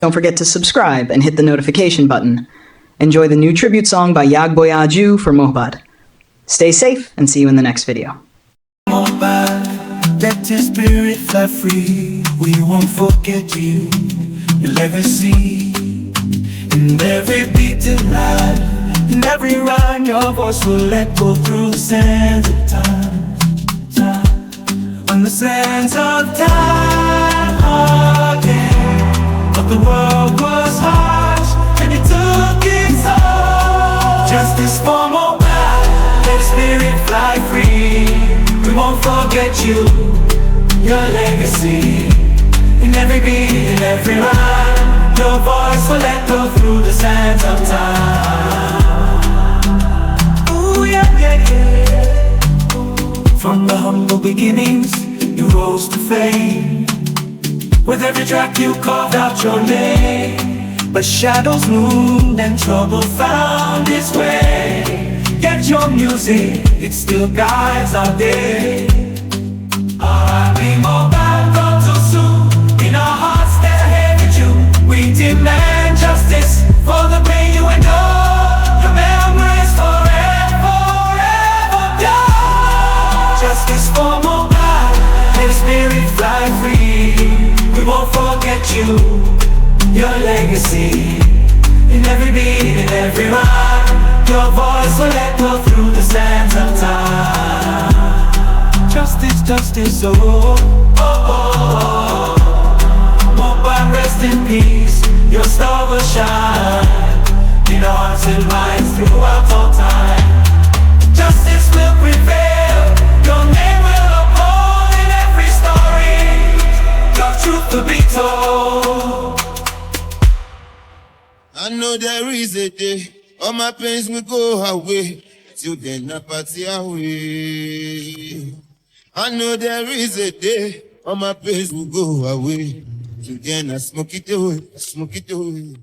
Don't forget to subscribe and hit the notification button. Enjoy the new tribute song by Yagboyaju for Mohbad. Stay safe and see you in the next video. Mohbad, let your spirit fly free. We won't forget you, your legacy. In every beating life, in every rhyme, your voice will echo through the sands of time. On the sands of time, but the world was harsh, and it took its all. Justice for Mohbad, let the spirit fly free. We won't forget you, your legacy. In every beat, in every rhyme, your voice will echo through the sands of time. Ooh, yeah, yeah, yeah. From the humble beginnings, you rose to fame. With every track you carved out your name. But shadows loomed and trouble found its way. Yet your music, it still guides our day. R.I.P. Mohbad, gone too soon. In our hearts there's a heavy tune. We demand justice for the pain you endure. Your memories forever, forever pure. Justice for Mohbad, let the spirit fly free. We won't forget you, your legacy. In every beat, in every rhyme, your voice will echo through the sands of time. Justice, justice, oh, oh, oh, oh. Mohbad, rest in peace. Your star will shine in our hearts and minds throughout all time. Justice will prevail. Your name will uphold in every story. Your truth will be told. I know there is a day all my pains will go away. Till then I party away. I know there is a day all my pains will go away. Till then I smoke it away, I smoke it away.